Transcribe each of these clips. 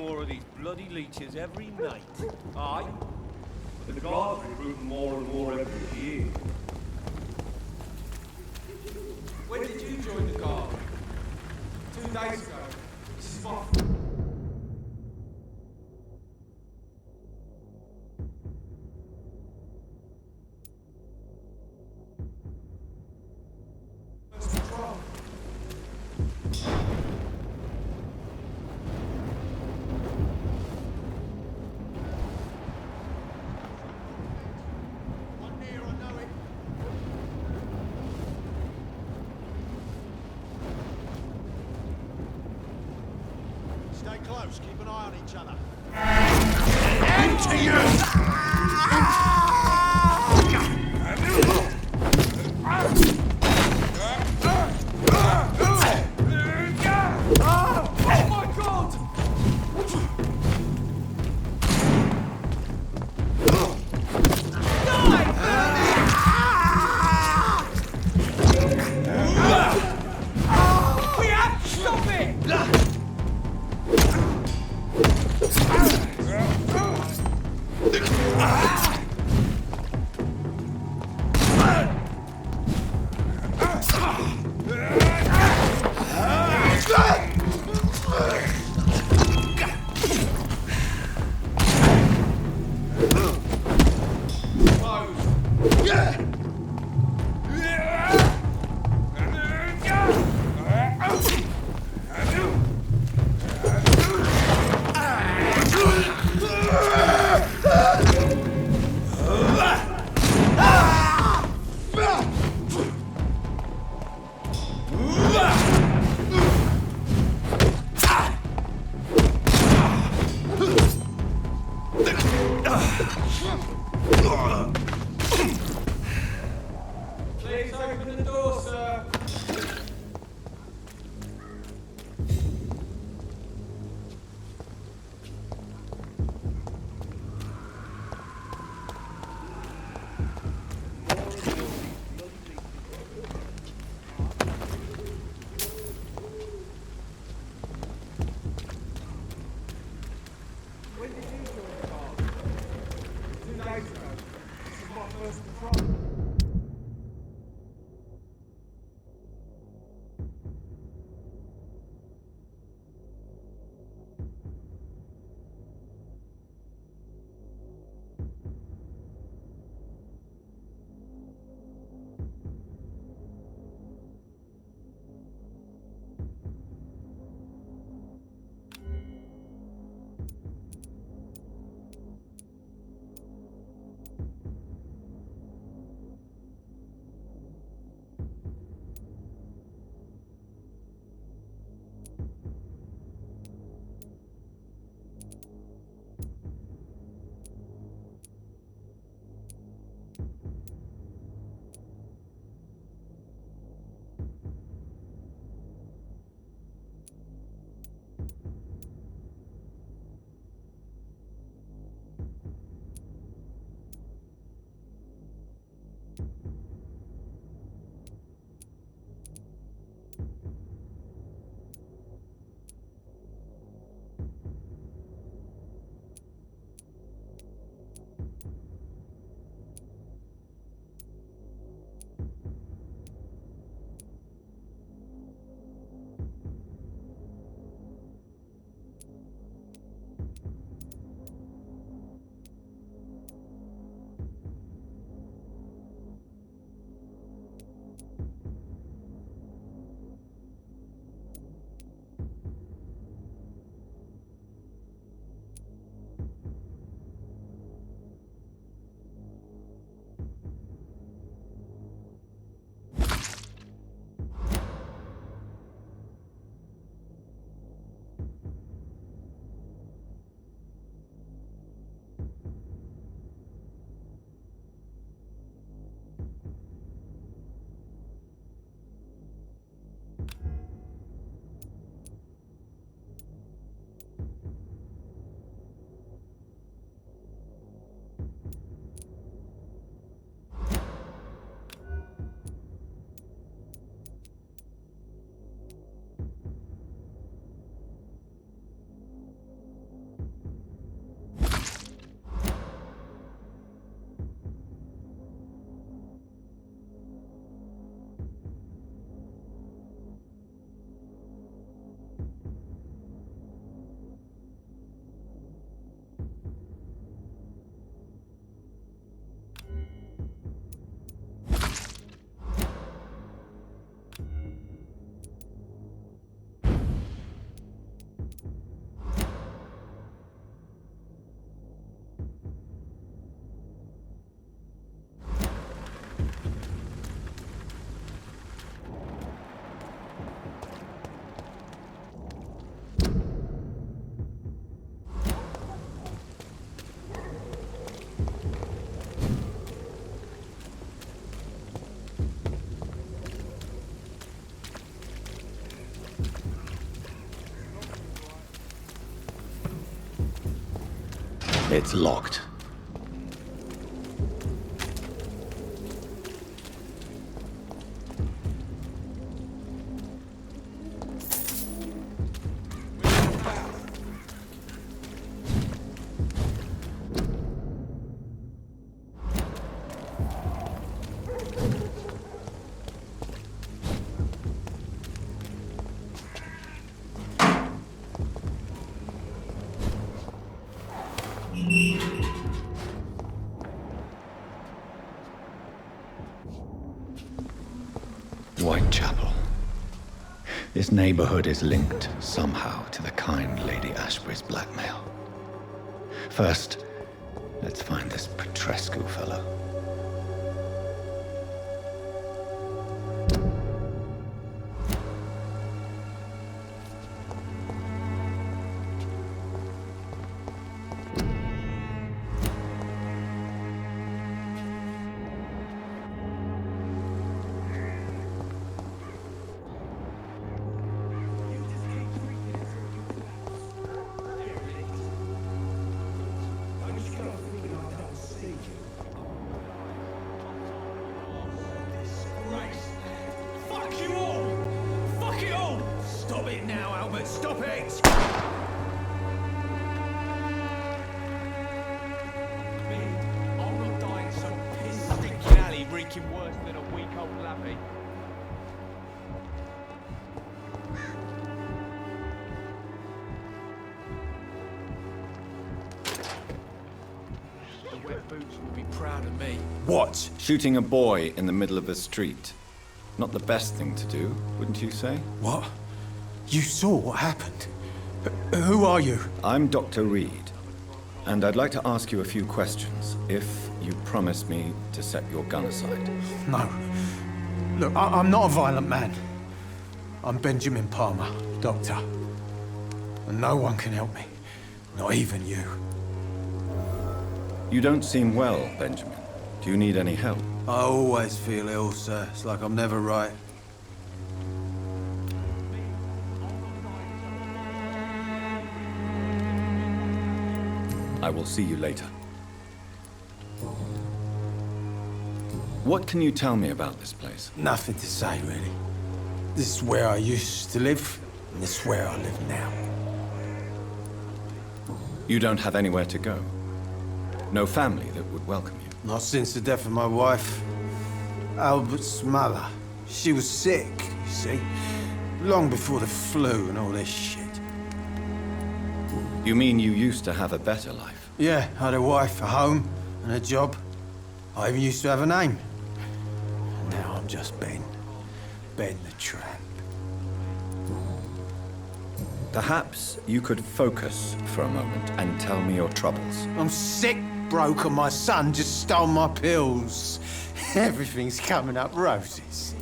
more of these bloody leeches every night. Aye? The guards recruit more and more every year. When did you join the guard? 2 days ago. This is my... Stay close, keep an eye on each other. Into you! Oh my god! We have to stop it! Please open the door, sir. When did you join the guard? 2 days ago. This is my first patrol. It's locked. Whitechapel. This neighborhood is linked somehow to the kind Lady Ashbury's blackmail. First, let's find this Petrescu fellow. Fuck you all! Fuck it all! Stop it now, Albert! Stop it! I'm not dying some piss-stinking alley reeking worse than a week-old lappy. The wet boots will be proud of me. What? Shooting a boy in the middle of the street. Not the best thing to do, wouldn't you say? What? You saw what happened? Who are you? I'm Dr. Reed, and I'd like to ask you a few questions, if you promise me to set your gun aside. No. Look, I'm not a violent man. I'm Benjamin Palmer, doctor. And no one can help me. Not even you. You don't seem well, Benjamin. Do you need any help? I always feel ill, sir. It's like I'm never right. I will see you later. What can you tell me about this place? Nothing to say, really. This is where I used to live, and this is where I live now. You don't have anywhere to go? No family that would welcome you? Not since the death of my wife, Albert's mother. She was sick, you see. Long before the flu and all this shit. You mean you used to have a better life? Yeah, I had a wife, a home, and a job. I even used to have a name. And now I'm just Ben. Ben the Tramp. Perhaps you could focus for a moment and tell me your troubles. I'm sick, broke, and my son just stole my pills. Everything's coming up roses.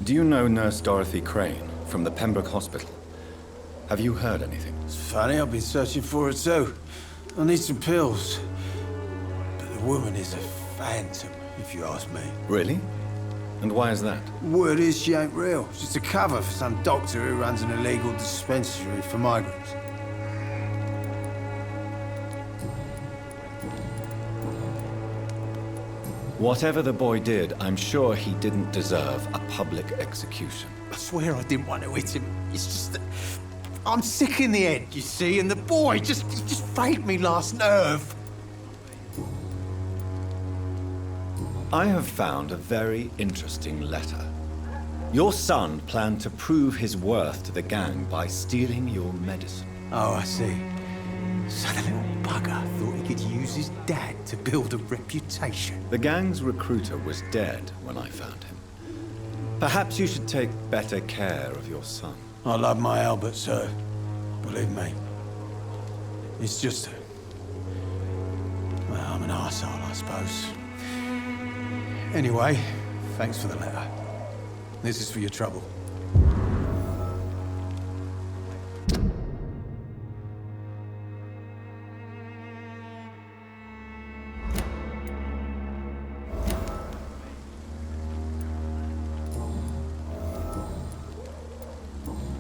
Do you know Nurse Dorothy Crane from the Pembroke Hospital? Have you heard anything? It's funny, I've been searching for her too. I need some pills. But the woman is a phantom, if you ask me. Really? And why is that? Word is she ain't real. She's just a cover for some doctor who runs an illegal dispensary for migrants. Whatever the boy did, I'm sure he didn't deserve a public execution. I swear I didn't want to hit him. It's just that I'm sick in the head, you see, and the boy just frayed me last nerve. I have found a very interesting letter. Your son planned to prove his worth to the gang by stealing your medicine. Oh, I see. So the little bugger thought he could use his dad to build a reputation. The gang's recruiter was dead when I found him. Perhaps you should take better care of your son. I love my Albert, sir. Believe me. It's just... well, I'm an arsehole, I suppose. Anyway, thanks for the letter. This is for your trouble.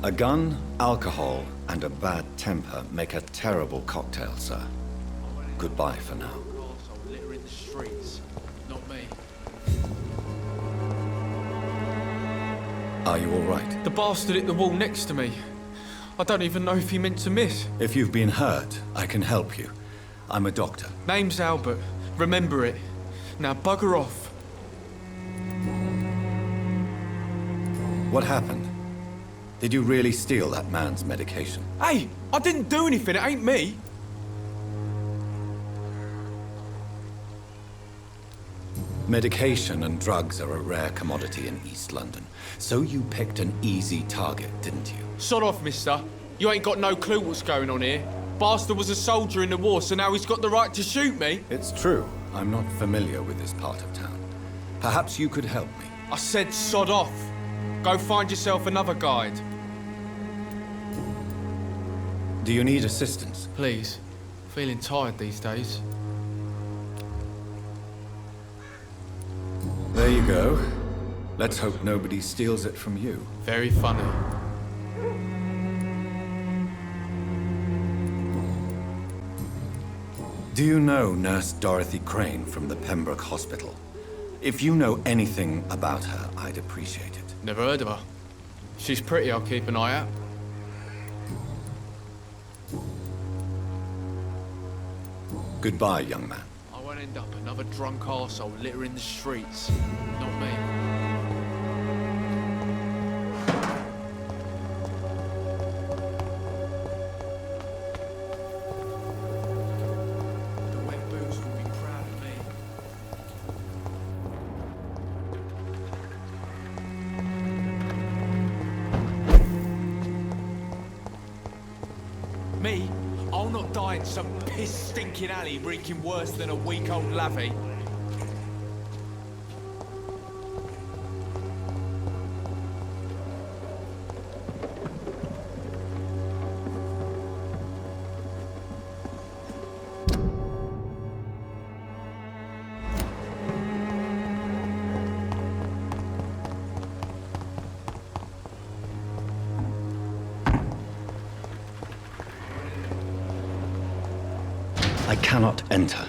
A gun, alcohol, and a bad temper make a terrible cocktail, sir. Goodbye for now. Arsehole littering the streets, not me. Are you all right? The bastard hit the wall next to me. I don't even know if he meant to miss. If you've been hurt, I can help you. I'm a doctor. Name's Albert. Remember it. Now bugger off. What happened? Did you really steal that man's medication? Hey, I didn't do anything. It ain't me. Medication and drugs are a rare commodity in East London. So you picked an easy target, didn't you? Sod off, mister. You ain't got no clue what's going on here. Bastard was a soldier in the war, so now he's got the right to shoot me. It's true. I'm not familiar with this part of town. Perhaps you could help me. I said sod off. Go find yourself another guide. Do you need assistance? Please. Feeling tired these days. There you go. Let's hope nobody steals it from you. Very funny. Do you know Nurse Dorothy Crane from the Pembroke Hospital? If you know anything about her, I'd appreciate it. Never heard of her. If she's pretty, I'll keep an eye out. Goodbye, young man. I won't end up another drunk arsehole littering the streets. Not me. The wet boots will be proud of me. Me? I'll not die in some piss-stinking alley reeking worse than a week-old lavvy. I cannot enter.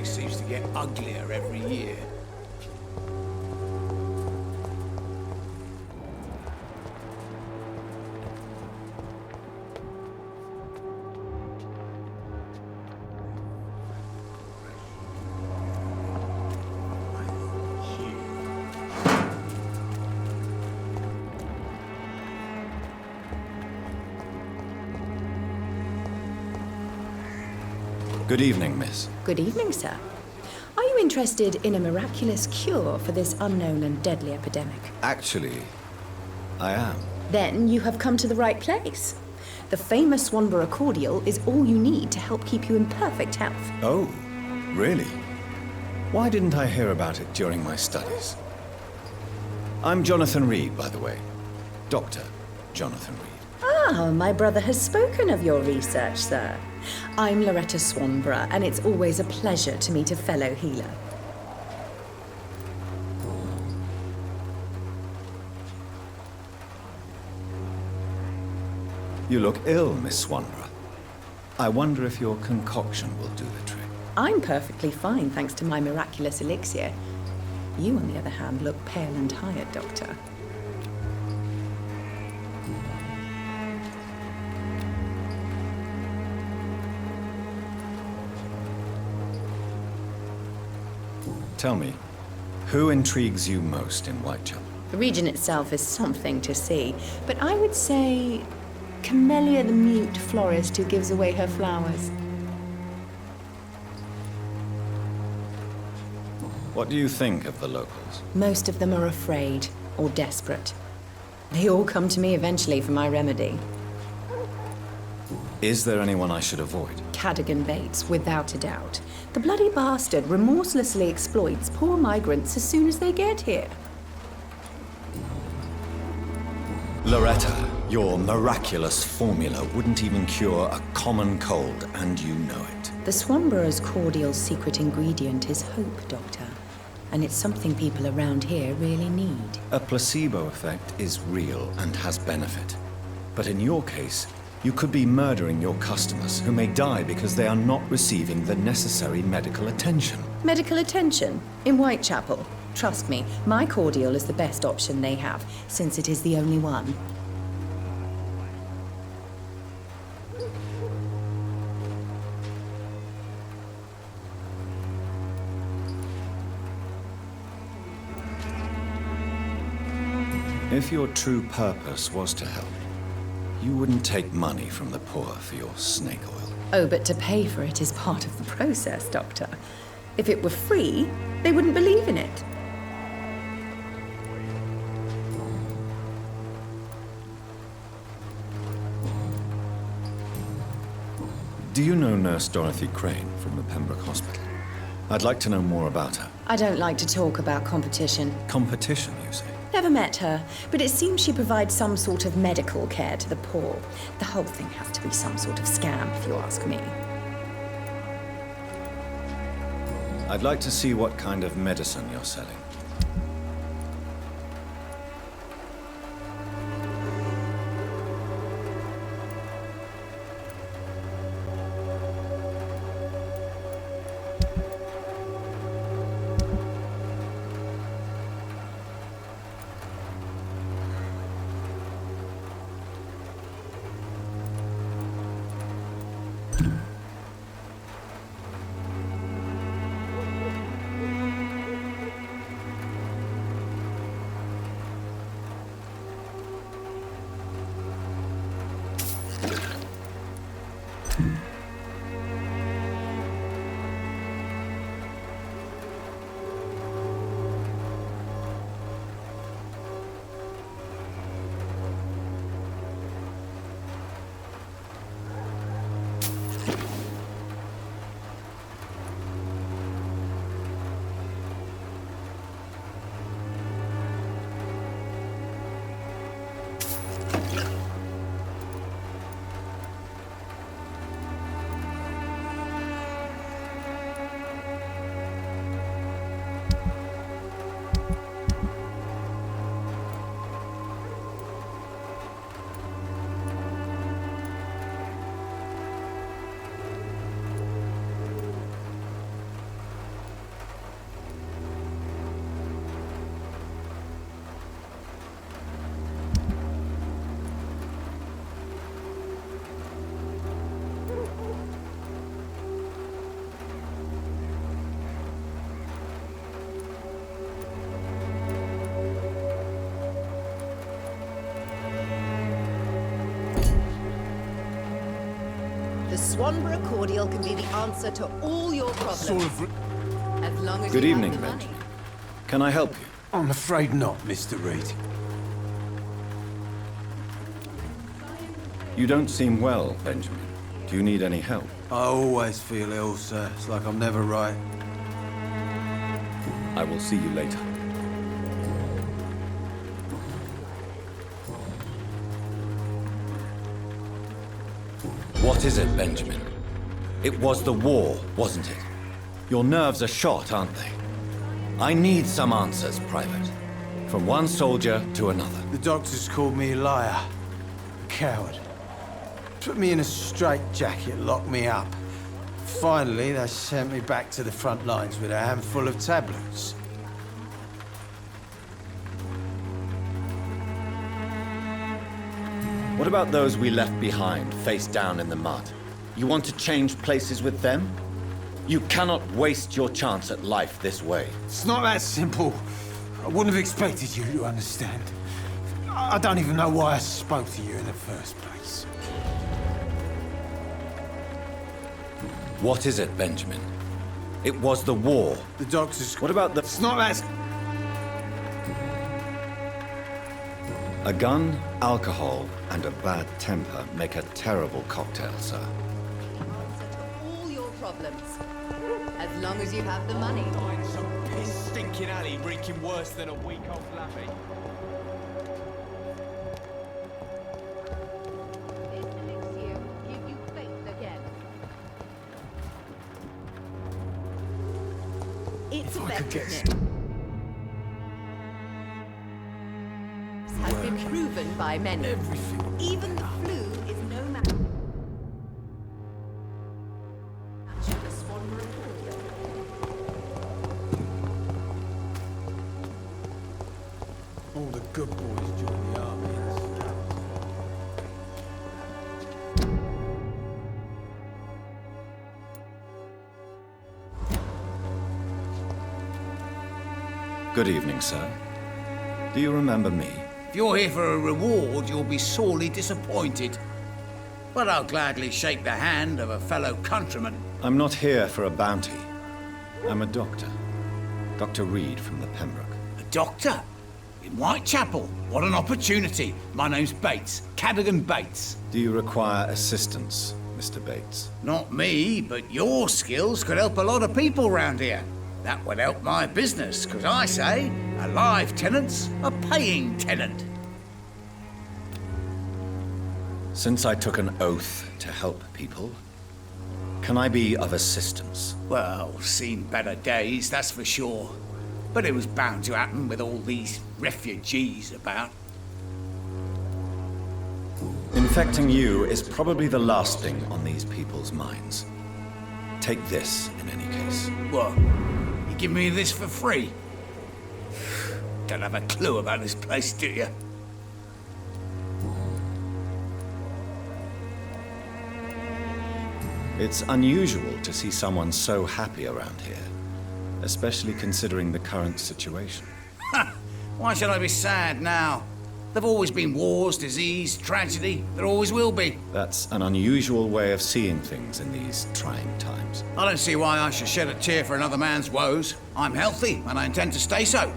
Seems to get uglier every year. Good evening, miss. Good evening, sir. Are you interested in a miraculous cure for this unknown and deadly epidemic? Actually, I am. Then you have come to the right place. The famous Swanborough cordial is all you need to help keep you in perfect health. Oh, really? Why didn't I hear about it during my studies? I'm Jonathan Reed, by the way. Dr. Jonathan Reed. Ah, my brother has spoken of your research, sir. I'm Loretta Swanborough, and it's always a pleasure to meet a fellow healer. You look ill, Miss Swanborough. I wonder if your concoction will do the trick. I'm perfectly fine, thanks to my miraculous elixir. You, on the other hand, look pale and tired, Doctor. Tell me, who intrigues you most in Whitechapel? The region itself is something to see, but I would say Camellia the mute florist who gives away her flowers. What do you think of the locals? Most of them are afraid or desperate. They all come to me eventually for my remedy. Is there anyone I should avoid? Cadogan Bates, without a doubt. The bloody bastard remorselessly exploits poor migrants as soon as they get here. Loretta, your miraculous formula wouldn't even cure a common cold, and you know it. The Swanborough's cordial's secret ingredient is hope, Doctor. And it's something people around here really need. A placebo effect is real and has benefit. But in your case, you could be murdering your customers who may die because they are not receiving the necessary medical attention. Medical attention? In Whitechapel? Trust me, my cordial is the best option they have, since it is the only one. If your true purpose was to help, you wouldn't take money from the poor for your snake oil. Oh, but to pay for it is part of the process, Doctor. If it were free, they wouldn't believe in it. Do you know Nurse Dorothy Crane from the Pembroke Hospital? I'd like to know more about her. I don't like to talk about competition. Competition, you say? Never met her, but it seems she provides some sort of medical care to the poor. The whole thing has to be some sort of scam, if you ask me. I'd like to see what kind of medicine you're selling. The Swanborough cordial can be the answer to all your problems. As long as Good you evening, have the money. Benjamin. Can I help you? I'm afraid not, Mr. Reed. You don't seem well, Benjamin. Do you need any help? I always feel ill, sir. It's like I'm never right. I will see you later. What is it, Benjamin? It was the war, wasn't it? Your nerves are shot, aren't they? I need some answers, Private. From one soldier to another. The doctors called me a liar, a coward. Put me in a straitjacket, locked me up. Finally, they sent me back to the front lines with a handful of tablets. What about those we left behind, face down in the mud? You want to change places with them? You cannot waste your chance at life this way. It's not that simple. I wouldn't have expected you to understand. I don't even know why I spoke to you in the first place. What is it, Benjamin? It was the war. The doctors... What about the... It's not that... A gun, alcohol, and a bad temper make a terrible cocktail, sir. Answer to all your problems. As long as you have the money. Find some piss stinking alley reeking worse than a week-old lappy. This elixir will give you faith again. Its effectiveness has been proven by many. Even the flu is no match to the Swanborough cordial. All the good boys join the army. Good evening, sir. Do you remember me? If you're here for a reward, you'll be sorely disappointed. But I'll gladly shake the hand of a fellow countryman. I'm not here for a bounty. I'm a doctor. Dr. Reed from the Pembroke. A doctor? In Whitechapel? What an opportunity. My name's Bates. Cadogan Bates. Do you require assistance, Mr. Bates? Not me, but your skills could help a lot of people round here. That would help my business, because I say, a live tenant's a paying tenant. Since I took an oath to help people, can I be of assistance? Well, seen better days, that's for sure. But it was bound to happen with all these refugees about. Infecting you is probably the last thing on these people's minds. Take this, in any case. What? You give me this for free? Don't have a clue about this place, do you? It's unusual to see someone so happy around here, especially considering the current situation. Why should I be sad now? There've always been wars, disease, tragedy. There always will be. That's an unusual way of seeing things in these trying times. I don't see why I should shed a tear for another man's woes. I'm healthy, and I intend to stay so.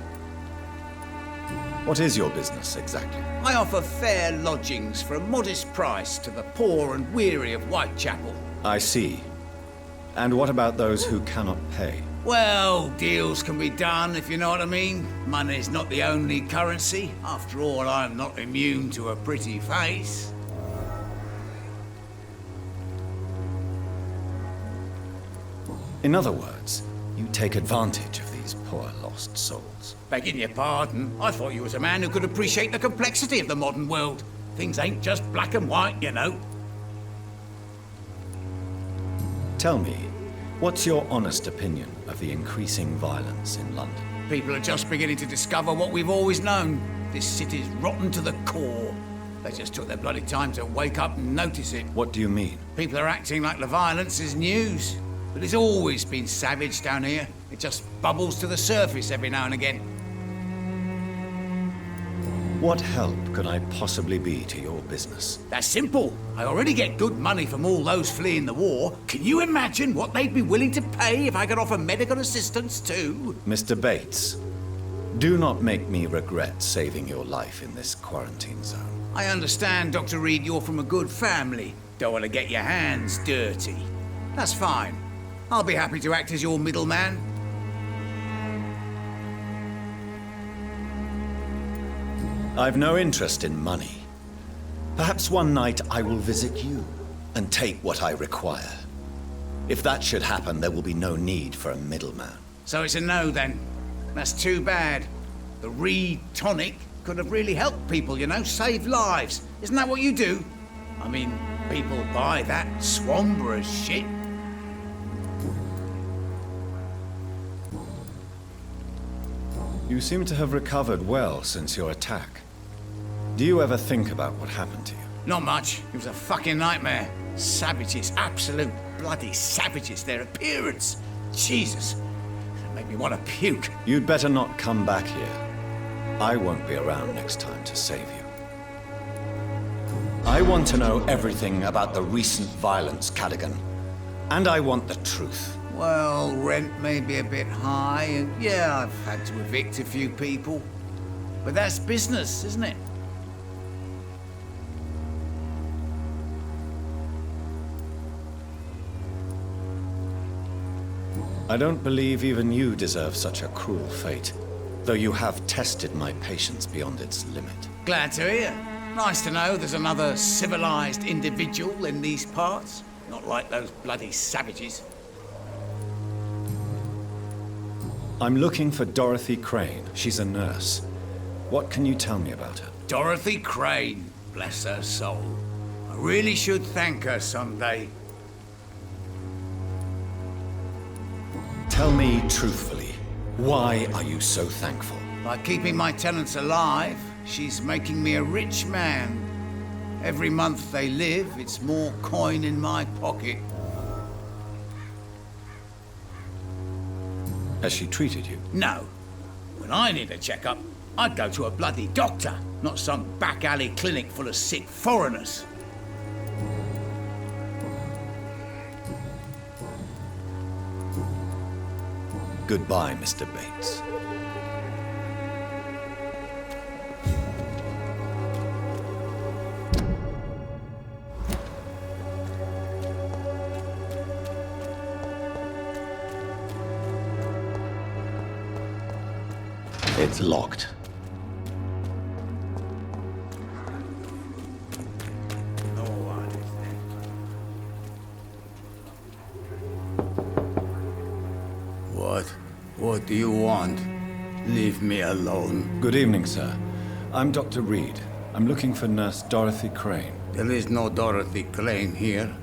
What is your business, exactly? I offer fair lodgings for a modest price to the poor and weary of Whitechapel. I see. And what about those who cannot pay? Well, deals can be done, if you know what I mean. Money's not the only currency. After all, I'm not immune to a pretty face. In other words, you take advantage of these poor lost souls. Begging your pardon, I thought you was a man who could appreciate the complexity of the modern world. Things ain't just black and white, you know. Tell me, what's your honest opinion of the increasing violence in London? People are just beginning to discover what we've always known. This city's rotten to the core. They just took their bloody time to wake up and notice it. What do you mean? People are acting like the violence is news. But it's always been savage down here. It just bubbles to the surface every now and again. What help could I possibly be to your business? That's simple. I already get good money from all those fleeing the war. Can you imagine what they'd be willing to pay if I could offer medical assistance too? Mr. Bates, do not make me regret saving your life in this quarantine zone. I understand, Dr. Reed, you're from a good family. Don't want to get your hands dirty. That's fine. I'll be happy to act as your middleman. I've no interest in money. Perhaps one night I will visit you. and take what I require. If that should happen, there will be no need for a middleman. So it's a no then. That's too bad. The Reed tonic could have really helped people, you know, save lives. Isn't that what you do? I mean, people buy that Swanborough shit. You seem to have recovered well since your attack. Do you ever think about what happened to you? Not much. It was a fucking nightmare. Savages, absolute bloody savages. Their appearance. Jesus. It made me want to puke. You'd better not come back here. I won't be around next time to save you. I want to know everything about the recent violence, Cadogan. And I want the truth. Well, rent may be a bit high, and yeah, I've had to evict a few people. But that's business, isn't it? I don't believe even you deserve such a cruel fate, though you have tested my patience beyond its limit. Glad to hear. Nice to know there's another civilized individual in these parts. Not like those bloody savages. I'm looking for Dorothy Crane. She's a nurse. What can you tell me about her? Dorothy Crane, bless her soul. I really should thank her someday. Tell me truthfully, why are you so thankful? By keeping my tenants alive, she's making me a rich man. Every month they live, it's more coin in my pocket. Has she treated you? No. When I need a checkup, I'd go to a bloody doctor, not some back alley clinic full of sick foreigners. Goodbye, Mr. Bates. It's locked. What do you want? Leave me alone. Good evening, sir. I'm Dr. Reed. I'm looking for Nurse Dorothy Crane. There is no Dorothy Crane here.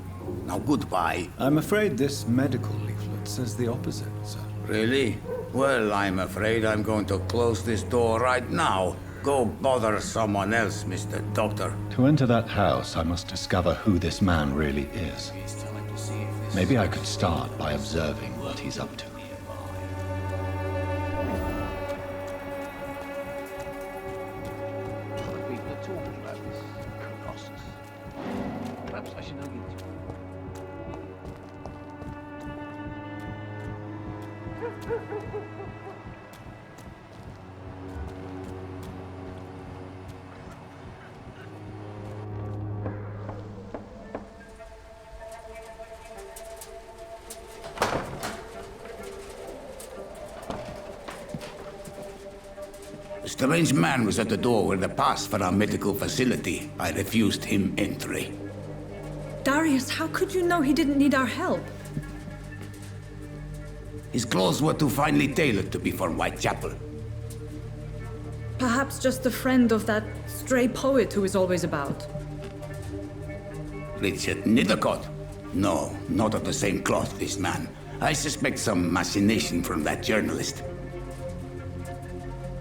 Now goodbye. I'm afraid this medical leaflet says the opposite, sir. Really? Well, I'm afraid I'm going to close this door right now. Go bother someone else, Mr. Doctor. To enter that house, I must discover who this man really is. Maybe I could start by observing what he's up to. People are talking about this Colossus. Perhaps I should look into it. A strange man was at the door with a pass for our medical facility. I refused him entry. Darius, how could you know he didn't need our help? His clothes were too finely tailored to be from Whitechapel. Perhaps just a friend of that stray poet who is always about. Richard Nethercott? No, not of the same cloth, this man. I suspect some machination from that journalist.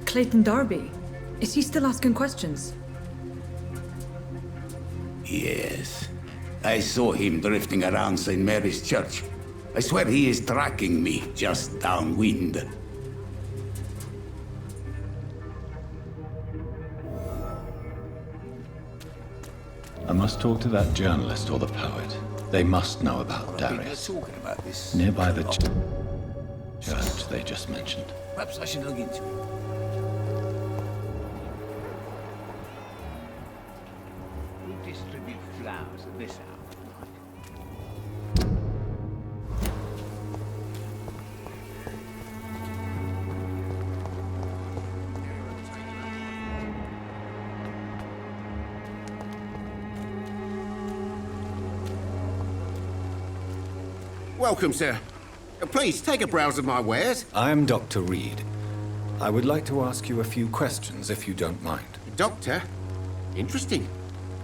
Clayton Darby. Is he still asking questions? Yes. I saw him drifting around St. Mary's Church. I swear he is tracking me just downwind. I must talk to that journalist or the poet. They must know about Darius. Talking about this. Nearby the church they just mentioned. Perhaps I should look into it. We distribute flowers at this hour. Welcome, sir. Please, take a browse of my wares. I'm Dr. Reed. I would like to ask you a few questions, if you don't mind. Doctor? Interesting.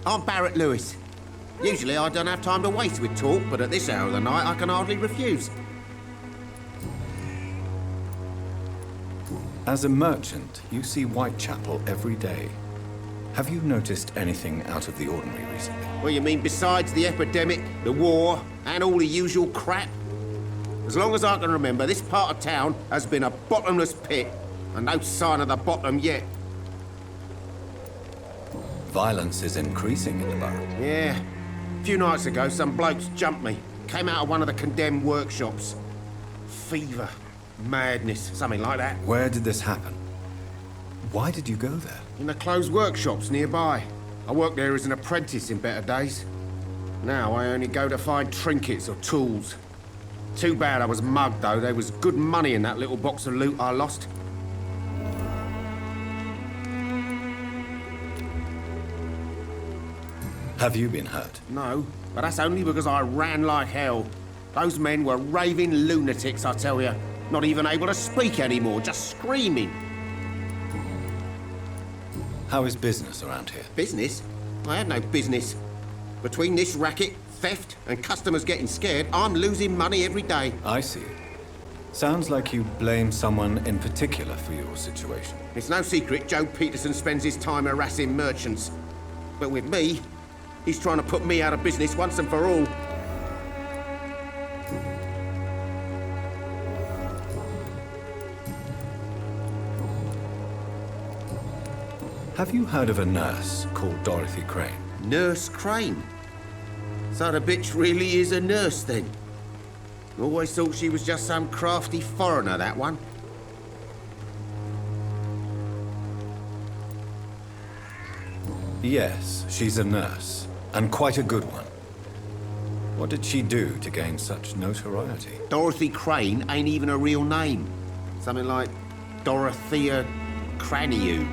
I'm Barrett Lewis. Usually I don't have time to waste with talk, but at this hour of the night I can hardly refuse. As a merchant, you see Whitechapel every day. Have you noticed anything out of the ordinary recently? Well, you mean besides the epidemic, the war, and all the usual crap? As long as I can remember, this part of town has been a bottomless pit, and no sign of the bottom yet. Violence is increasing in the borough. Yeah. A few nights ago, some blokes jumped me. Came out of one of the condemned workshops. Fever, madness, something like that. Where did this happen? Why did you go there? In the closed workshops nearby. I worked there as an apprentice in better days. Now I only go to find trinkets or tools. Too bad I was mugged, though. There was good money in that little box of loot I lost. Have you been hurt? No, but that's only because I ran like hell. Those men were raving lunatics, I tell you. Not even able to speak anymore, just screaming. How is business around here? Business? I had no business. Between this racket, theft, and customers getting scared, I'm losing money every day. I see. Sounds like you blame someone in particular for your situation. It's no secret Joe Peterson spends his time harassing merchants. But with me, he's trying to put me out of business once and for all. Have you heard of a nurse called Dorothy Crane? Nurse Crane? So the bitch really is a nurse, then? Always thought she was just some crafty foreigner, that one. Yes, she's a nurse, and quite a good one. What did she do to gain such notoriety? Dorothy Crane ain't even a real name. Something like Dorothea Craniu.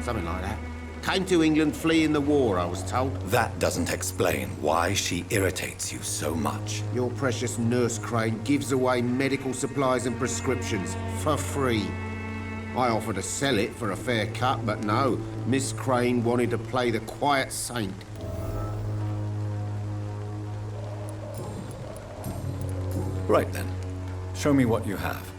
Something like that. Came to England fleeing the war, I was told. That doesn't explain why she irritates you so much. Your precious Nurse Crane gives away medical supplies and prescriptions for free. I offered to sell it for a fair cut, but no. Miss Crane wanted to play the quiet saint. Right then. Show me what you have.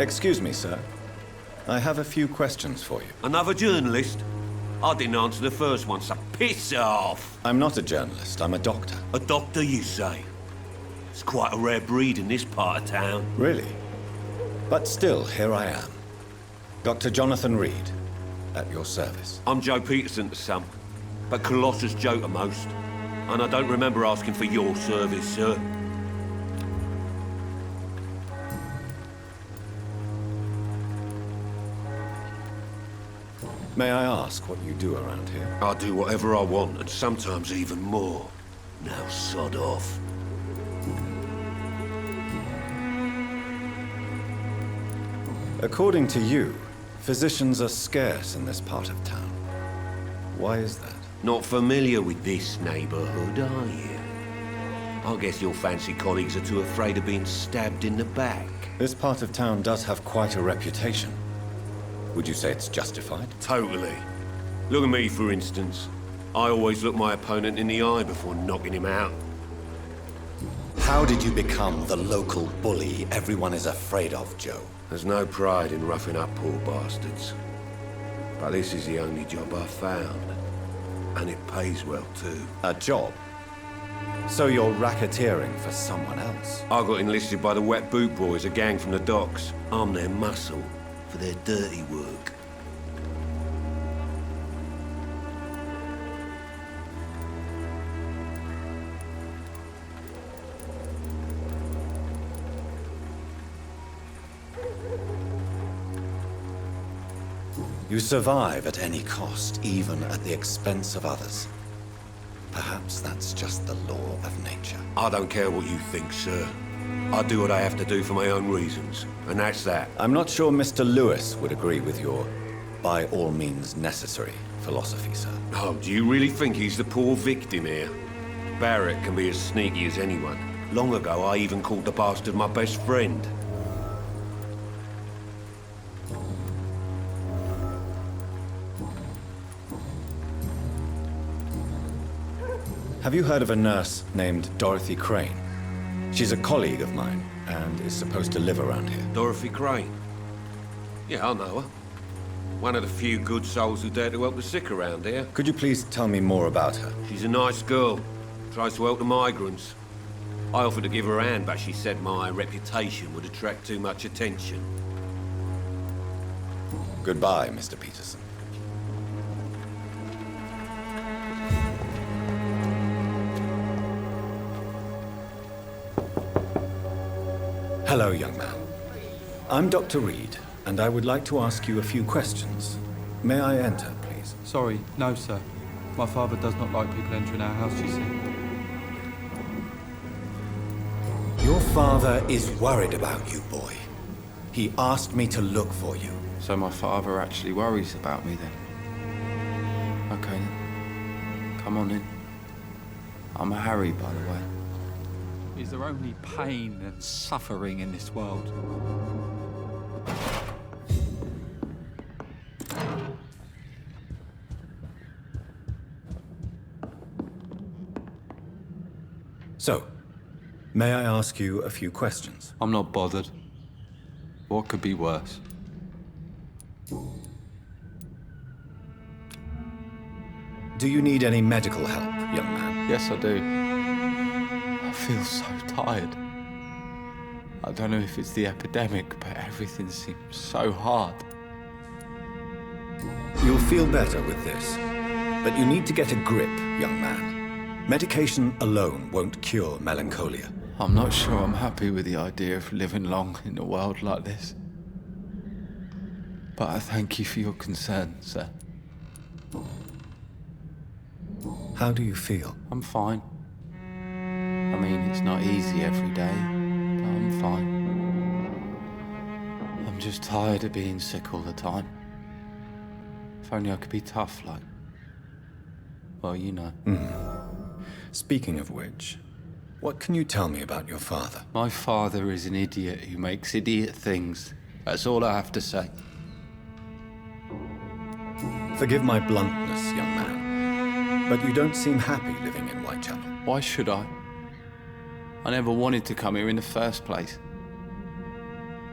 Excuse me, sir. I have a few questions for you. Another journalist? I didn't answer the first one, so piss off! I'm not a journalist, I'm a doctor. A doctor, you say? It's quite a rare breed in this part of town. Really? But still, here I am. Dr. Jonathan Reed, at your service. I'm Joe Peterson to some, but Colossus Joe to most. And I don't remember asking for your service, sir. May I ask what you do around here? I do whatever I want, and sometimes even more. Now sod off. According to you, physicians are scarce in this part of town. Why is that? Not familiar with this neighborhood, are you? I guess your fancy colleagues are too afraid of being stabbed in the back. This part of town does have quite a reputation. Would you say it's justified? Totally. Look at me, for instance. I always look my opponent in the eye before knocking him out. How did you become the local bully everyone is afraid of, Joe? There's no pride in roughing up poor bastards. But this is the only job I've found. And it pays well, too. A job? So you're racketeering for someone else? I got enlisted by the Wet Boot Boys, a gang from the docks. I'm their muscle for their dirty work. You survive at any cost, even at the expense of others. Perhaps that's just the law of nature. I don't care what you think, sir. I do what I have to do for my own reasons, and that's that. I'm not sure Mr. Lewis would agree with your by all means necessary philosophy, sir. Oh, do you really think he's the poor victim here? Barrett can be as sneaky as anyone. Long ago, I even called the bastard my best friend. Have you heard of a nurse named Dorothy Crane? She's a colleague of mine, and is supposed to live around here. Dorothy Crane? Yeah, I know her. One of the few good souls who dare to help the sick around here. Could you please tell me more about her? She's a nice girl. Tries to help the migrants. I offered to give her a hand, but she said my reputation would attract too much attention. Goodbye, Mr. Peterson. Hello, young man. I'm Dr. Reed, and I would like to ask you a few questions. May I enter, please? Sorry, no, sir. My father does not like people entering our house, you see. Your father is worried about you, boy. He asked me to look for you. So my father actually worries about me, then? Okay, then. Come on in. I'm Harry, by the way. Is there only pain and suffering in this world? So, may I ask you a few questions? I'm not bothered. What could be worse? Do you need any medical help, young man? Yes, I do. I feel so tired. I don't know if it's the epidemic, but everything seems so hard. You'll feel better with this, but you need to get a grip, young man. Medication alone won't cure melancholia. I'm not sure I'm happy with the idea of living long in a world like this. But I thank you for your concern, sir. How do you feel? I'm fine. I mean, it's not easy every day, but I'm fine. I'm just tired of being sick all the time. If only I could be tough like... well, you know. Speaking of which, what can you tell me about your father? My father is an idiot who makes idiot things. That's all I have to say. Forgive my bluntness, young man, but you don't seem happy living in Whitechapel. Why should I? I never wanted to come here in the first place.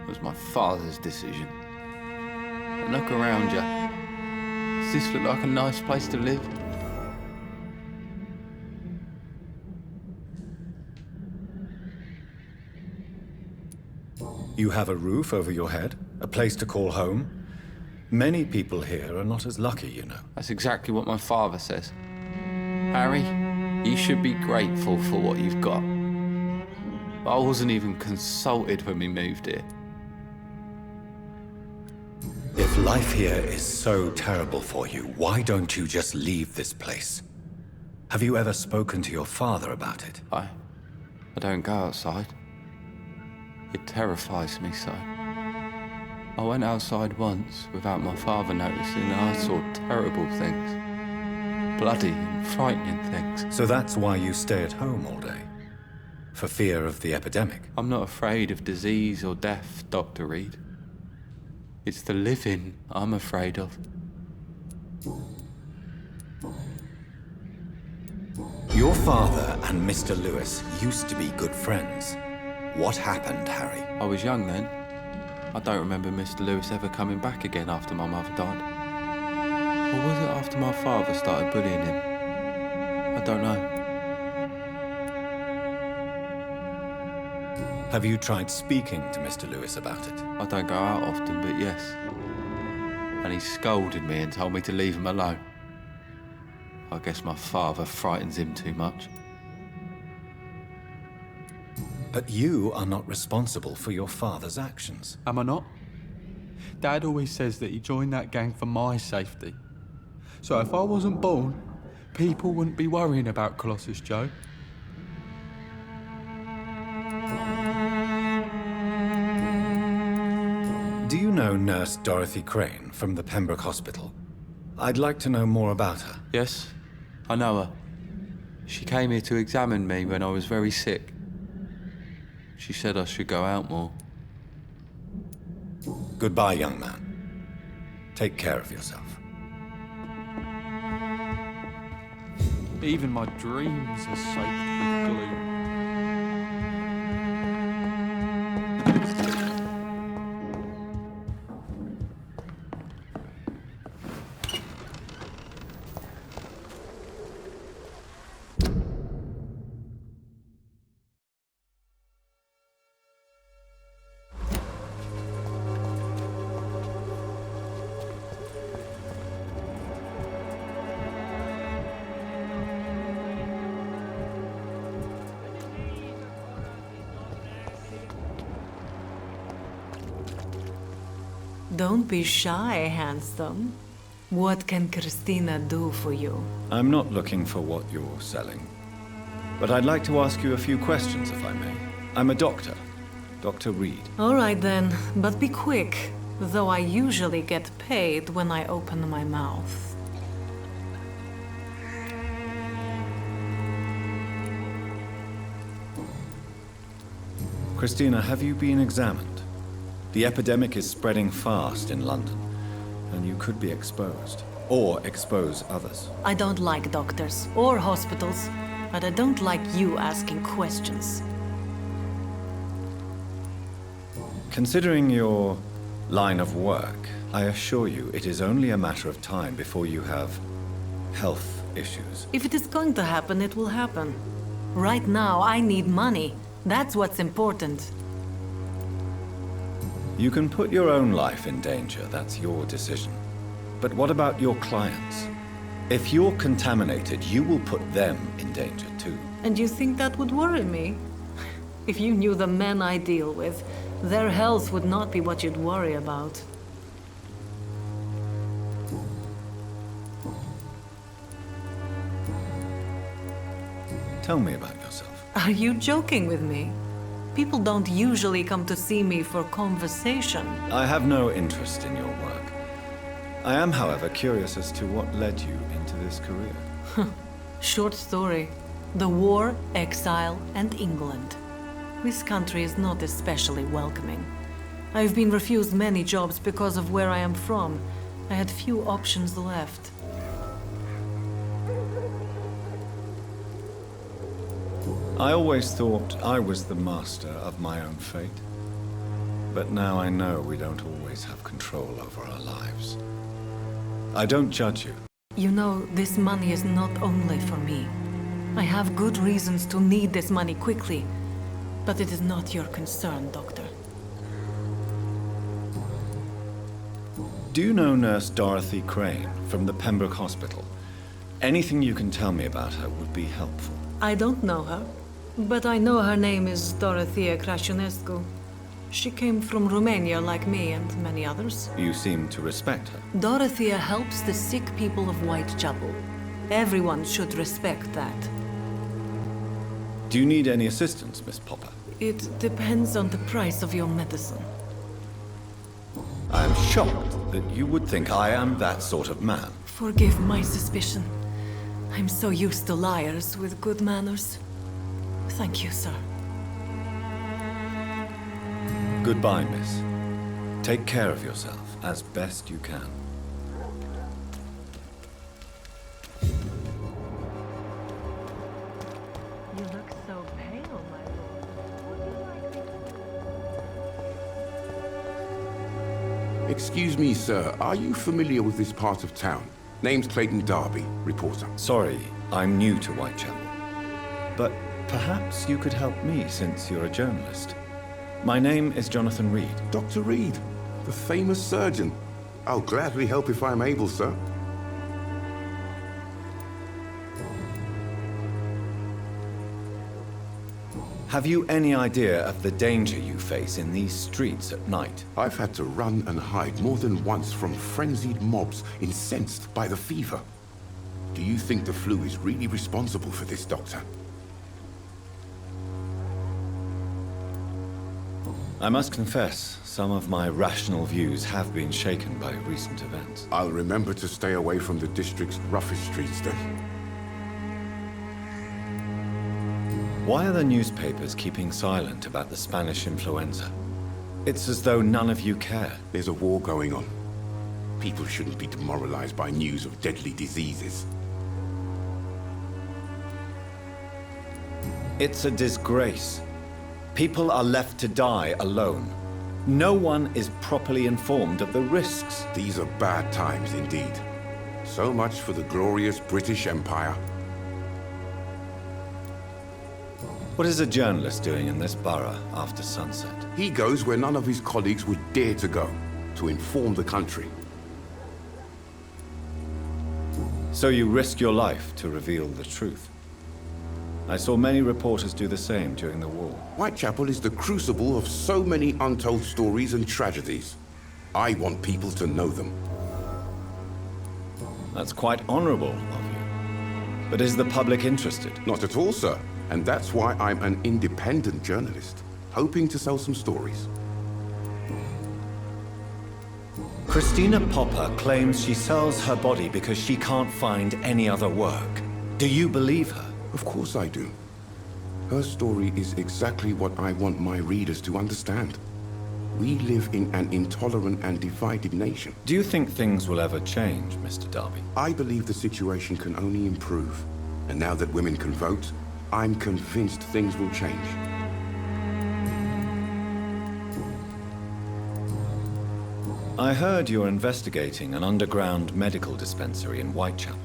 It was my father's decision. And look around you. Does this look like a nice place to live? You have a roof over your head, a place to call home. Many people here are not as lucky, you know. That's exactly what my father says. Harry, you should be grateful for what you've got. But I wasn't even consulted when we moved here. If life here is so terrible for you, why don't you just leave this place? Have you ever spoken to your father about it? I don't go outside. It terrifies me so. I went outside once without my father noticing and I saw terrible things. Bloody and frightening things. So that's why you stay at home all day? For fear of the epidemic? I'm not afraid of disease or death, Dr. Reed. It's the living I'm afraid of. Your father and Mr. Lewis used to be good friends. What happened, Harry? I was young then. I don't remember Mr. Lewis ever coming back again after my mother died. Or was it after my father started bullying him? I don't know. Have you tried speaking to Mr. Lewis about it? I don't go out often, but yes. And he scolded me and told me to leave him alone. I guess my father frightens him too much. But you are not responsible for your father's actions. Am I not? Dad always says that he joined that gang for my safety. So if I wasn't born, people wouldn't be worrying about Colossus Joe. Do you know Nurse Dorothy Crane from the Pembroke Hospital? I'd like to know more about her. Yes, I know her. She came here to examine me when I was very sick. She said I should go out more. Goodbye, young man. Take care of yourself. Even my dreams are soaked with glue. Don't be shy, handsome. What can Christina do for you? I'm not looking for what you're selling. But I'd like to ask you a few questions, if I may. I'm a doctor. Dr. Reed. All right then, but be quick. Though I usually get paid when I open my mouth. Christina, have you been examined? The epidemic is spreading fast in London, and you could be exposed, or expose others. I don't like doctors or hospitals, but I don't like you asking questions. Considering your line of work, I assure you it is only a matter of time before you have health issues. If it is going to happen, it will happen. Right now, I need money. That's what's important. You can put your own life in danger, that's your decision. But what about your clients? If you're contaminated, you will put them in danger too. And you think that would worry me? If you knew the men I deal with, their health would not be what you'd worry about. Tell me about yourself. Are you joking with me? People don't usually come to see me for conversation. I have no interest in your work. I am, however, curious as to what led you into this career. Short story. The war, exile, and England. This country is not especially welcoming. I've been refused many jobs because of where I am from. I had few options left. I always thought I was the master of my own fate. But now I know we don't always have control over our lives. I don't judge you. You know, this money is not only for me. I have good reasons to need this money quickly. But it is not your concern, Doctor. Do you know Nurse Dorothy Crane from the Pembroke Hospital? Anything you can tell me about her would be helpful. I don't know her. But I know her name is Dorothea Crăciunescu. She came from Romania like me and many others. You seem to respect her. Dorothea helps the sick people of Whitechapel. Everyone should respect that. Do you need any assistance, Miss Popper? It depends on the price of your medicine. I am shocked that you would think I am that sort of man. Forgive my suspicion. I'm so used to liars with good manners. Thank you, sir. Goodbye, miss. Take care of yourself as best you can. You look so pale, my lord. Would you like me to... Excuse me, sir. Are you familiar with this part of town? Name's Clayton Darby, reporter. Sorry, I'm new to Whitechapel. But perhaps you could help me since you're a journalist. My name is Jonathan Reed. Dr. Reed, the famous surgeon. I'll gladly help if I'm able, sir. Have you any idea of the danger you face in these streets at night? I've had to run and hide more than once from frenzied mobs incensed by the fever. Do you think the flu is really responsible for this, Doctor? I must confess, some of my rational views have been shaken by recent events. I'll remember to stay away from the district's roughest streets then. Why are the newspapers keeping silent about the Spanish influenza? It's as though none of you care. There's a war going on. People shouldn't be demoralized by news of deadly diseases. It's a disgrace. People are left to die alone. No one is properly informed of the risks. These are bad times indeed. So much for the glorious British Empire. What is a journalist doing in this borough after sunset? He goes where none of his colleagues would dare to go, to inform the country. So you risk your life to reveal the truth. I saw many reporters do the same during the war. Whitechapel is the crucible of so many untold stories and tragedies. I want people to know them. That's quite honorable of you. But is the public interested? Not at all, sir. And that's why I'm an independent journalist, hoping to sell some stories. Christina Popper claims she sells her body because she can't find any other work. Do you believe her? Of course I do. Her story is exactly what I want my readers to understand. We live in an intolerant and divided nation. Do you think things will ever change, Mr. Darby? I believe the situation can only improve. And now that women can vote, I'm convinced things will change. I heard you're investigating an underground medical dispensary in Whitechapel.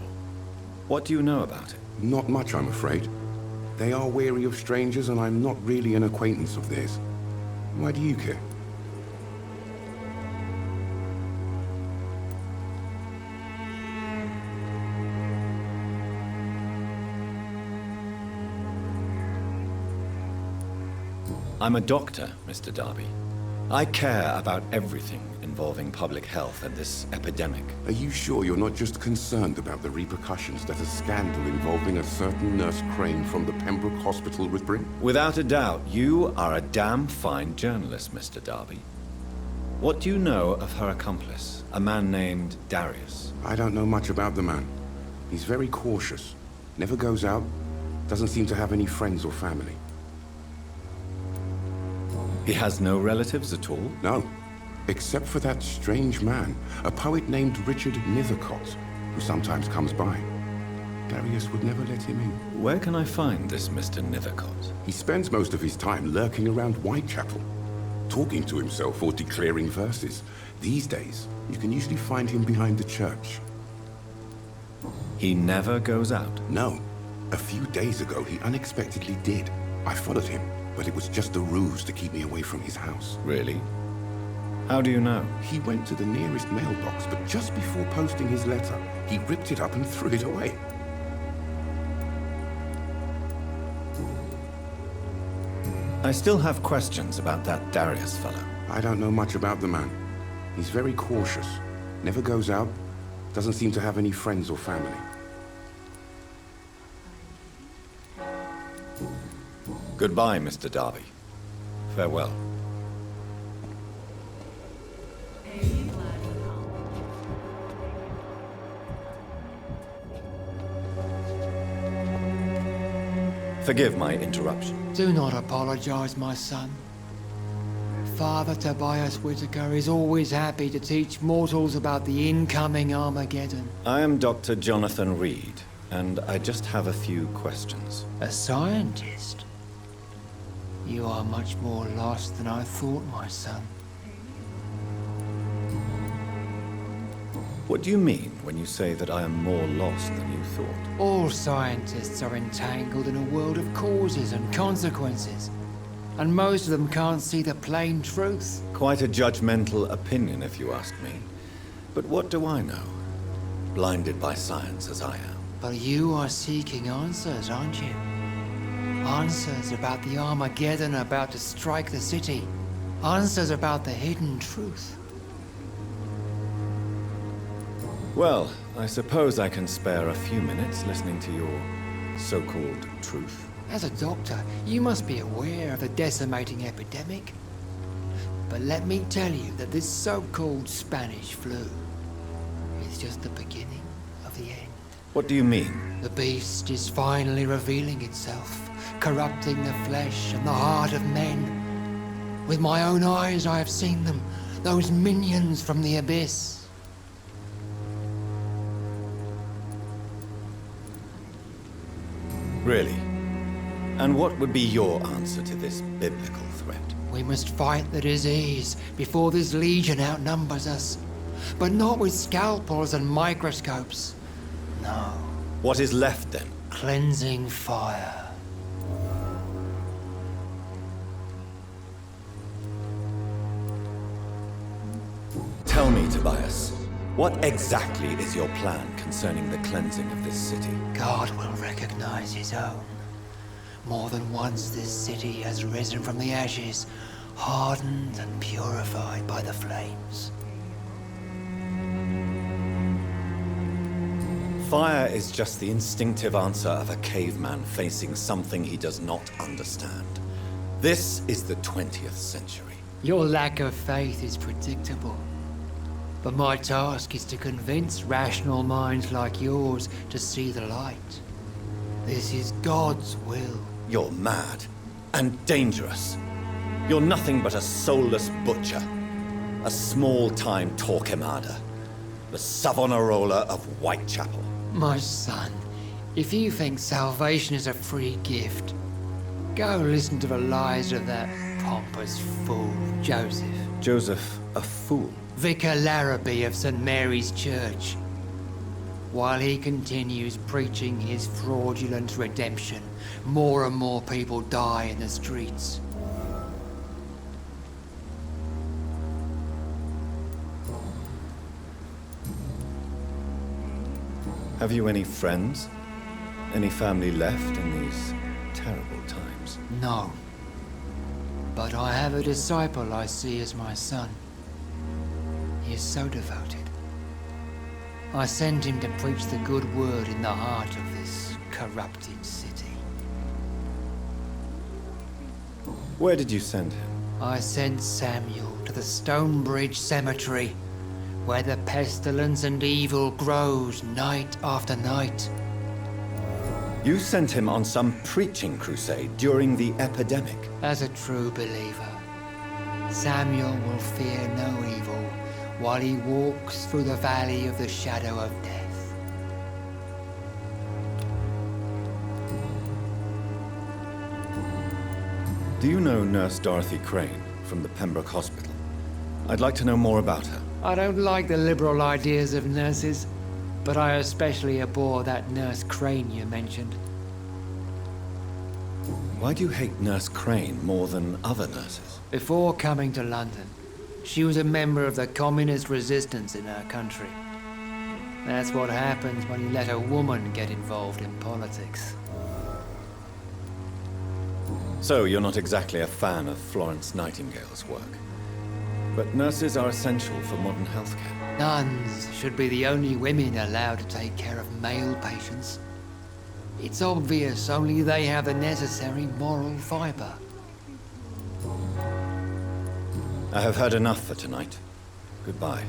What do you know about it? Not much, I'm afraid. They are wary of strangers, and I'm not really an acquaintance of theirs. Why do you care? I'm a doctor, Mr. Darby. I care about everything involving public health and this epidemic. Are you sure you're not just concerned about the repercussions that a scandal involving a certain Nurse Crane from the Pembroke Hospital would bring? Without a doubt, you are a damn fine journalist, Mr. Darby. What do you know of her accomplice, a man named Darius? I don't know much about the man. He's very cautious, never goes out, doesn't seem to have any friends or family. He has no relatives at all? No, except for that strange man, a poet named Richard Nethercott, who sometimes comes by. Darius would never let him in. Where can I find this Mr. Nethercott? He spends most of his time lurking around Whitechapel, talking to himself or declaring verses. These days, you can usually find him behind the church. He never goes out? No. A few days ago, he unexpectedly did. I followed him, but it was just a ruse to keep me away from his house. Really? How do you know? He went to the nearest mailbox, but just before posting his letter, he ripped it up and threw it away. I still have questions about that Darius fellow. I don't know much about the man. He's very cautious, never goes out, doesn't seem to have any friends or family. Goodbye, Mr. Darby. Farewell. Forgive my interruption. Do not apologize, my son. Father Tobias Whitaker is always happy to teach mortals about the incoming Armageddon. I am Dr. Jonathan Reed, and I just have a few questions. A scientist? You are much more lost than I thought, my son. What do you mean when you say that I am more lost than you thought? All scientists are entangled in a world of causes and consequences, and most of them can't see the plain truth. Quite a judgmental opinion, if you ask me. But what do I know? Blinded by science as I am. But you are seeking answers, aren't you? Answers about the Armageddon about to strike the city. Answers about the hidden truth. Well, I suppose I can spare a few minutes listening to your so-called truth. As a doctor, you must be aware of the decimating epidemic. But let me tell you that this so-called Spanish flu is just the beginning of the end. What do you mean? The beast is finally revealing itself, corrupting the flesh and the heart of men. With my own eyes I have seen them, those minions from the abyss. Really? And what would be your answer to this biblical threat? We must fight the disease before this legion outnumbers us. But not with scalpels and microscopes. No. What is left then? Cleansing fire. Tell me, Tobias, what exactly is your plan concerning the cleansing of this city? God will recognize his own. More than once this city has risen from the ashes, hardened and purified by the flames. Fire is just the instinctive answer of a caveman facing something he does not understand. This is the 20th century. Your lack of faith is predictable. But my task is to convince rational minds like yours to see the light. This is God's will. You're mad and dangerous. You're nothing but a soulless butcher. A small-time Torquemada. The Savonarola of Whitechapel. My son, if you think salvation is a free gift, go listen to the lies of that pompous fool, Joseph. Joseph, a fool? Vicar Larrabee of St. Mary's Church. While he continues preaching his fraudulent redemption, more and more people die in the streets. Have you any friends? Any family left in these terrible times? No. But I have a disciple I see as my son. He is so devoted. I send him to preach the good word in the heart of this corrupted city. Where did you send him? I sent Samuel to the Stonebridge Cemetery, where the pestilence and evil grows night after night. You sent him on some preaching crusade during the epidemic. As a true believer, Samuel will fear no evil while he walks through the valley of the shadow of death. Do you know Nurse Dorothy Crane from the Pembroke Hospital? I'd like to know more about her. I don't like the liberal ideas of nurses, but I especially abhor that Nurse Crane you mentioned. Why do you hate Nurse Crane more than other nurses? Before coming to London, she was a member of the communist resistance in our country. That's what happens when you let a woman get involved in politics. So you're not exactly a fan of Florence Nightingale's work. But nurses are essential for modern healthcare. Nuns should be the only women allowed to take care of male patients. It's obvious only they have the necessary moral fiber. I have heard enough for tonight. Goodbye.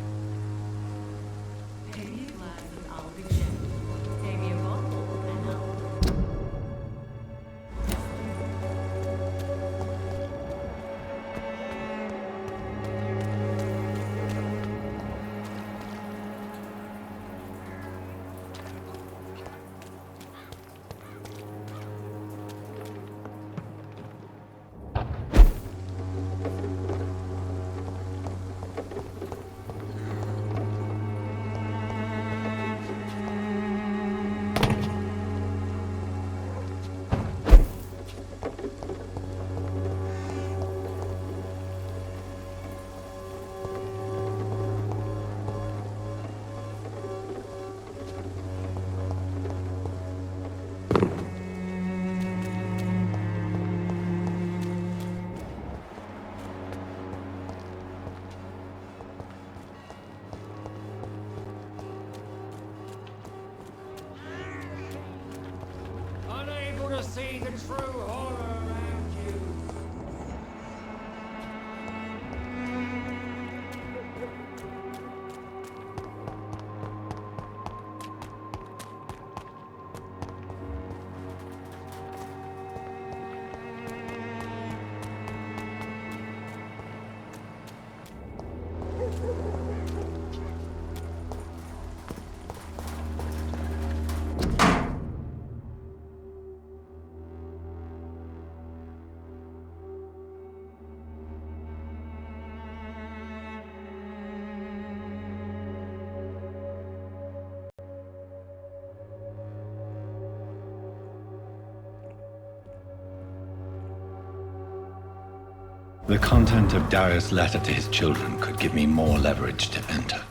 The content of Darius' letter to his children could give me more leverage to enter.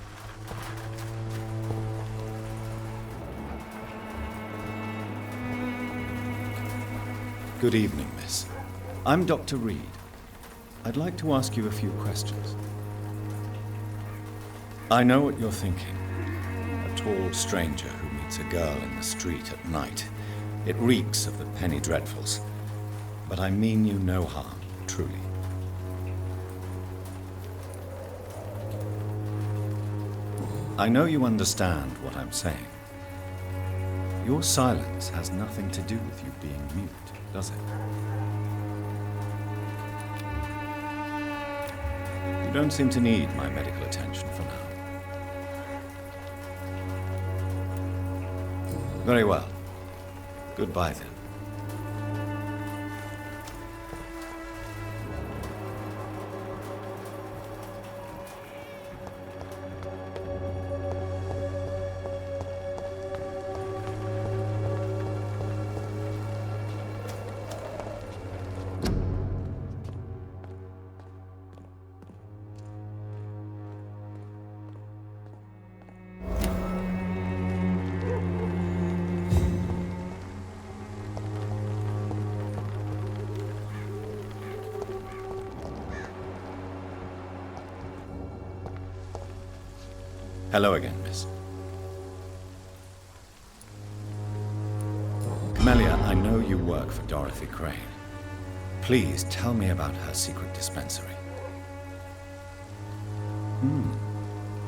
Good evening, miss. I'm Dr. Reed. I'd like to ask you a few questions. I know what you're thinking. A tall stranger who meets a girl in the street at night. It reeks of the penny dreadfuls. But I mean you no harm, truly. I know you understand what I'm saying. Your silence has nothing to do with you being mute, does it? You don't seem to need my medical attention for now. Very well. Goodbye then. Hello again, miss. Camellia, I know you work for Dorothy Crane. Please tell me about her secret dispensary.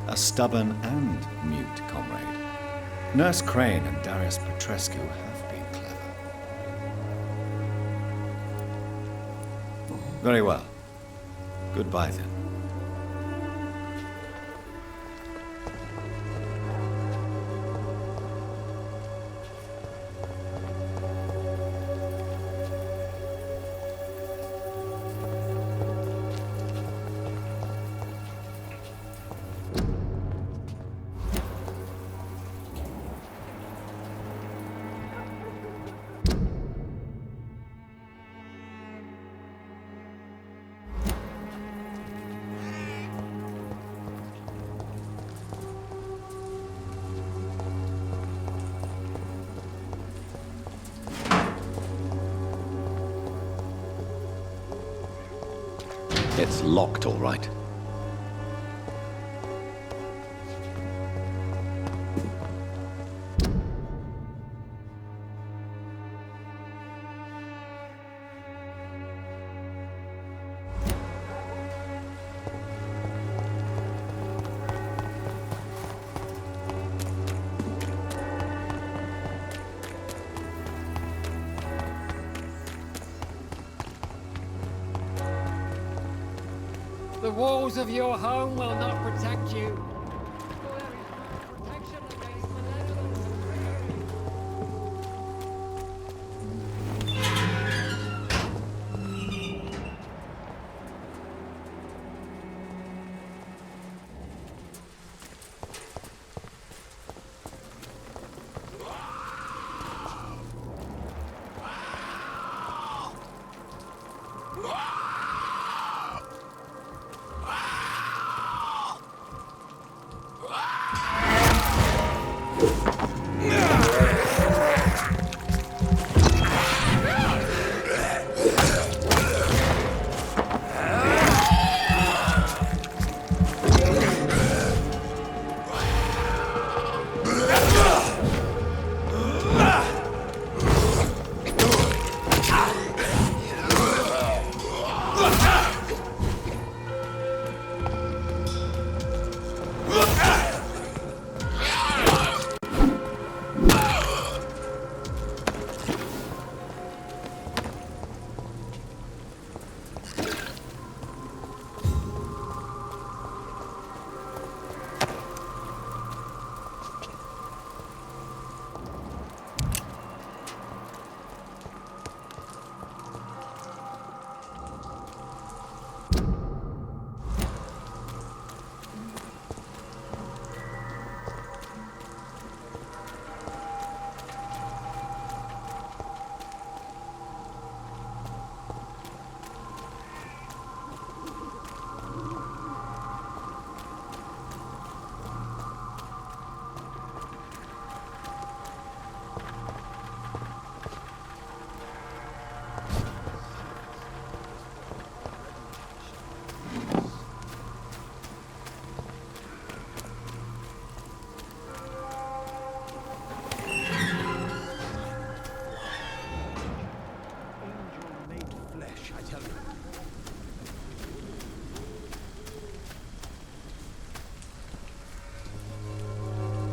A stubborn and mute comrade. Nurse Crane and Darius Petrescu have been clever. Very well. Goodbye then. It's locked, all right. The walls of your home will not protect you.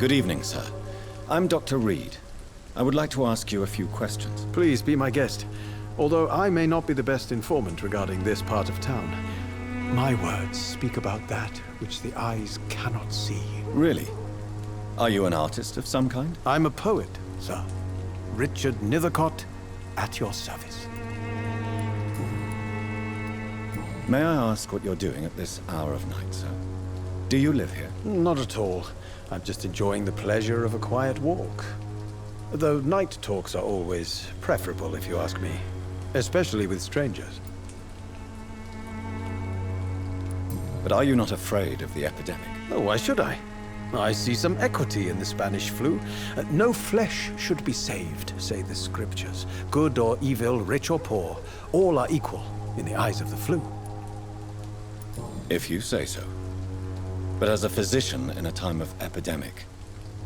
Good evening, sir. I'm Dr. Reed. I would like to ask you a few questions. Please be my guest. Although I may not be the best informant regarding this part of town, my words speak about that which the eyes cannot see. Really? Are you an artist of some kind? I'm a poet, sir. Richard Nethercott, at your service. May I ask what you're doing at this hour of night, sir? Do you live here? Not at all. I'm just enjoying the pleasure of a quiet walk. Though night talks are always preferable, if you ask me. Especially with strangers. But are you not afraid of the epidemic? Oh, why should I? I see some equity in the Spanish flu. No flesh should be saved, say the scriptures. Good or evil, rich or poor, all are equal in the eyes of the flu. If you say so. But as a physician in a time of epidemic,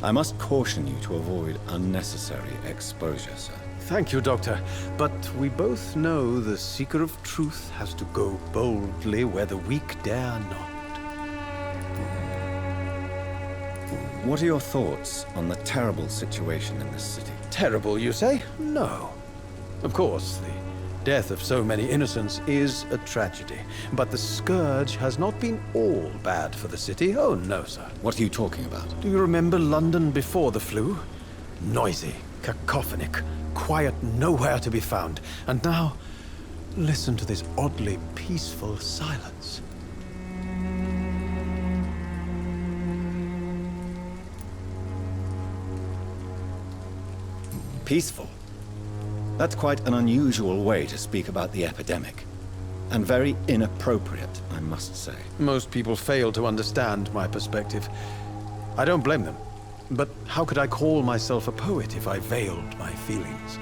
I must caution you to avoid unnecessary exposure, sir. Thank you, Doctor. But we both know the seeker of truth has to go boldly where the weak dare not. What are your thoughts on the terrible situation in this city? Terrible, you say? No. Of course, the death of so many innocents is a tragedy. But the scourge has not been all bad for the city. Oh, no, sir. What are you talking about? Do you remember London before the flu? Noisy, cacophonic, quiet nowhere to be found. And now, listen to this oddly peaceful silence. Peaceful? That's quite an unusual way to speak about the epidemic. And very inappropriate, I must say. Most people fail to understand my perspective. I don't blame them. But how could I call myself a poet if I veiled my feelings?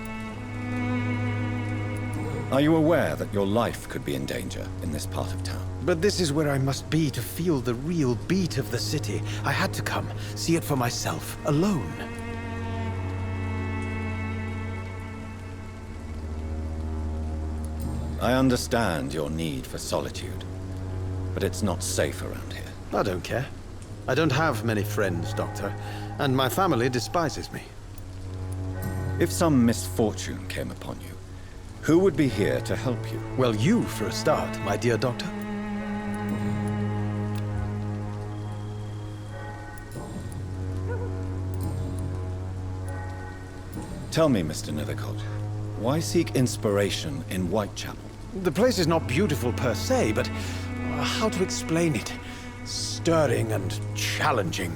Are you aware that your life could be in danger in this part of town? But this is where I must be to feel the real beat of the city. I had to come, see it for myself, alone. I understand your need for solitude, but it's not safe around here. I don't care. I don't have many friends, Doctor, and my family despises me. If some misfortune came upon you, who would be here to help you? Well, you for a start, my dear Doctor. Tell me, Mr. Nethercott, why seek inspiration in Whitechapel? The place is not beautiful per se, but how to explain it? Stirring and challenging.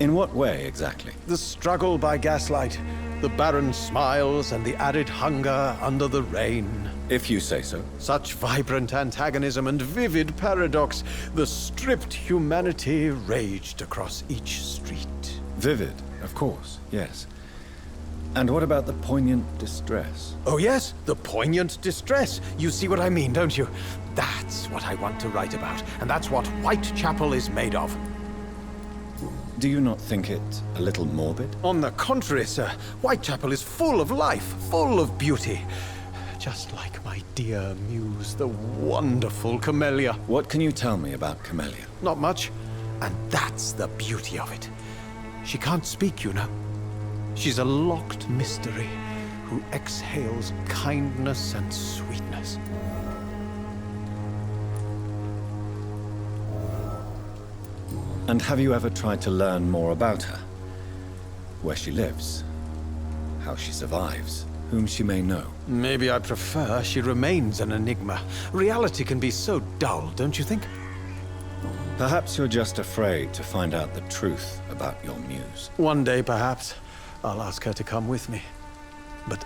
In what way, exactly? The struggle by gaslight, the barren smiles and the arid hunger under the rain. If you say so. Such vibrant antagonism and vivid paradox. The stripped humanity raged across each street. Vivid, of course, yes. And what about the poignant distress? Oh yes, the poignant distress. You see what I mean, don't you? That's what I want to write about, and that's what Whitechapel is made of. Do you not think it a little morbid? On the contrary, sir. Whitechapel is full of life, full of beauty. Just like my dear muse, the wonderful Camellia. What can you tell me about Camellia? Not much, and that's the beauty of it. She can't speak, you know. She's a locked mystery who exhales kindness and sweetness. And have you ever tried to learn more about her? Where she lives? How she survives? Whom she may know? Maybe I prefer she remains an enigma. Reality can be so dull, don't you think? Perhaps you're just afraid to find out the truth about your muse. One day, perhaps, I'll ask her to come with me. But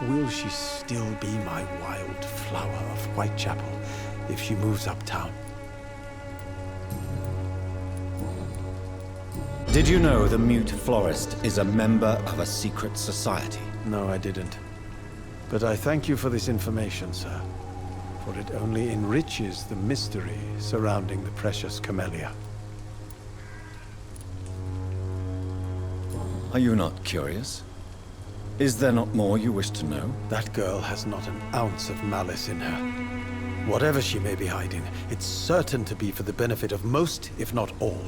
will she still be my wild flower of Whitechapel if she moves uptown? Did you know the mute florist is a member of a secret society? No, I didn't. But I thank you for this information, sir. For it only enriches the mystery surrounding the precious Camellia. Are you not curious? Is there not more you wish to know? That girl has not an ounce of malice in her. Whatever she may be hiding, it's certain to be for the benefit of most, if not all.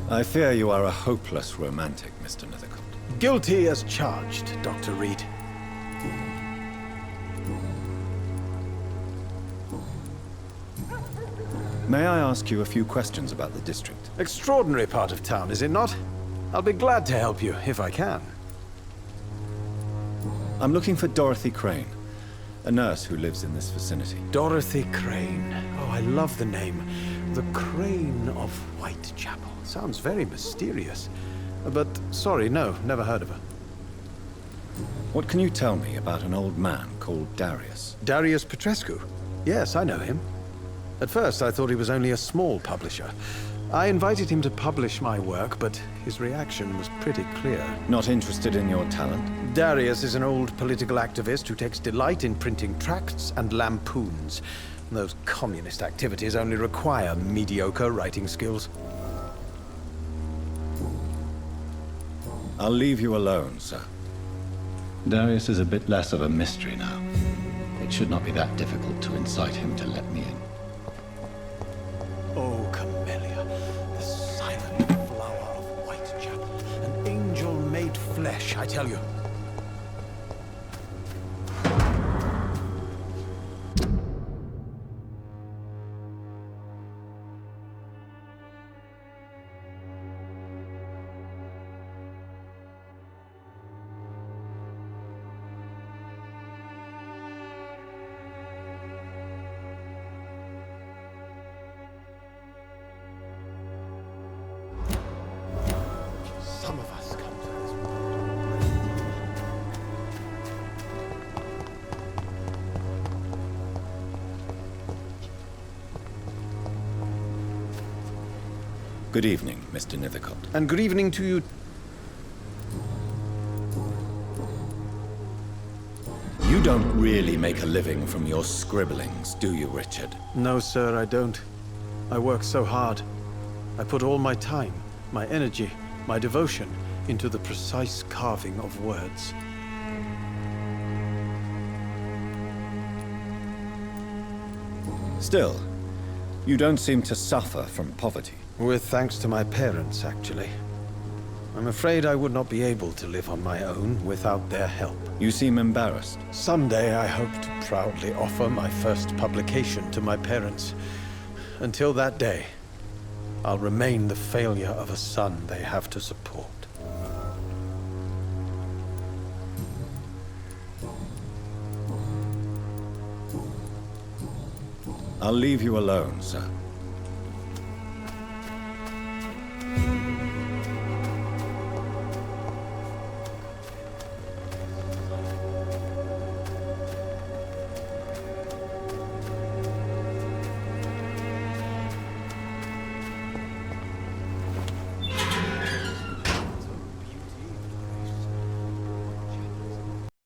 I fear you are a hopeless romantic, Mr. Nethercott. Guilty as charged, Dr. Reed. May I ask you a few questions about the district? Extraordinary part of town, is it not? I'll be glad to help you, if I can. I'm looking for Dorothy Crane, a nurse who lives in this vicinity. Dorothy Crane. Oh, I love the name. The Crane of Whitechapel. Sounds very mysterious. But, sorry, no, never heard of her. What can you tell me about an old man called Darius? Darius Petrescu? Yes, I know him. At first, I thought he was only a small publisher. I invited him to publish my work, but his reaction was pretty clear. Not interested in your talent? Darius is an old political activist who takes delight in printing tracts and lampoons. Those communist activities only require mediocre writing skills. I'll leave you alone, sir. Darius is a bit less of a mystery now. It should not be that difficult to incite him to let me in. Oh, Camellia, the silent flower of Whitechapel. An angel made flesh, I tell you. Some of us come to this world. Good evening, Mr. Nethercott. And good evening to you. You don't really make a living from your scribblings, do you, Richard? No, sir, I don't. I work so hard. I put all my time, my energy, my devotion into the precise carving of words. Still, you don't seem to suffer from poverty. With thanks to my parents, actually. I'm afraid I would not be able to live on my own without their help. You seem embarrassed. Someday I hope to proudly offer my first publication to my parents. Until that day, I'll remain the failure of a son they have to support. I'll leave you alone, sir.